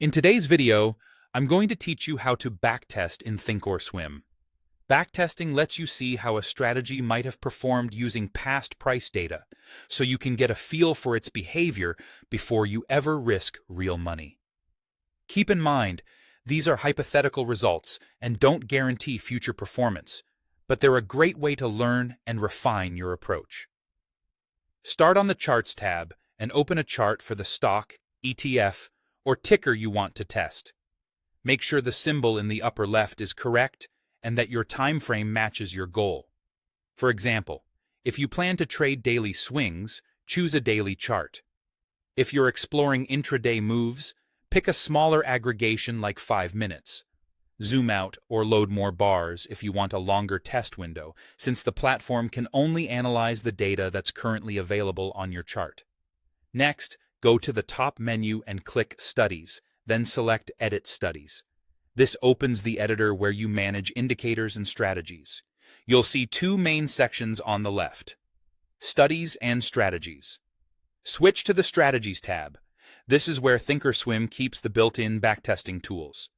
In today's video, I'm going to teach you how to backtest in Thinkorswim. Backtesting lets you see how a strategy might have performed using past price data, so you can get a feel for its behavior before you ever risk real money. Keep in mind, these are hypothetical results and don't guarantee future performance, but they're a great way to learn and refine your approach. Start on the Charts tab and open a chart for the stock, ETF, or ticker you want to test. Make sure the symbol in the upper left is correct and that your time frame matches your goal. For example, if you plan to trade daily swings, choose a daily chart. If you're exploring intraday moves, pick a smaller aggregation like 5 minutes. Zoom out or load more bars if you want a longer test window, since the platform can only analyze the data that's currently available on your chart. Next, go to the top menu and click Studies, then select Edit Studies. This opens the editor where you manage indicators and strategies. You'll see two main sections on the left: Studies and Strategies. Switch to the Strategies tab. This is where Thinkorswim keeps the built-in backtesting tools.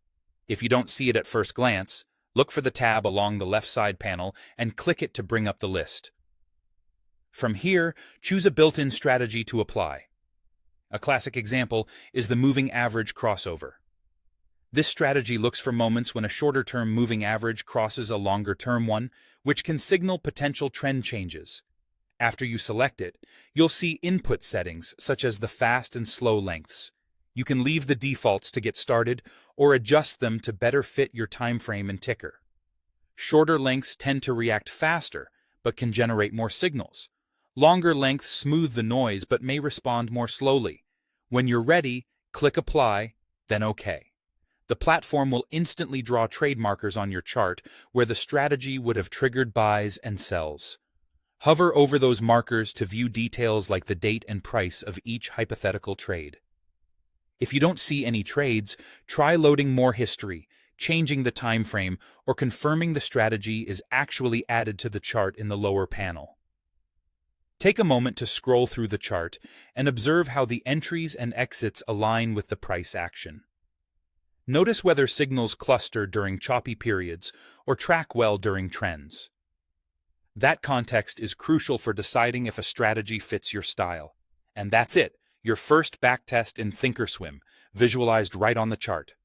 If you don't see it at first glance, look for the tab along the left side panel and click it to bring up the list. From here, choose a built-in strategy to apply. A classic example is the moving average crossover. This strategy looks for moments when a shorter-term moving average crosses a longer-term one, which can signal potential trend changes. After you select it, you'll see input settings such as the fast and slow lengths. You can leave the defaults to get started or adjust them to better fit your time frame and ticker. Shorter lengths tend to react faster, but can generate more signals. Longer lengths smooth the noise but may respond more slowly. When you're ready, click Apply, then OK. The platform will instantly draw trade markers on your chart where the strategy would have triggered buys and sells. Hover over those markers to view details like the date and price of each hypothetical trade. If you don't see any trades, try loading more history, changing the time frame, or confirming the strategy is actually added to the chart in the lower panel. Take a moment to scroll through the chart and observe how the entries and exits align with the price action. Notice whether signals cluster during choppy periods or track well during trends. That context is crucial for deciding if a strategy fits your style. And that's it, your first backtest in Thinkorswim, visualized right on the chart.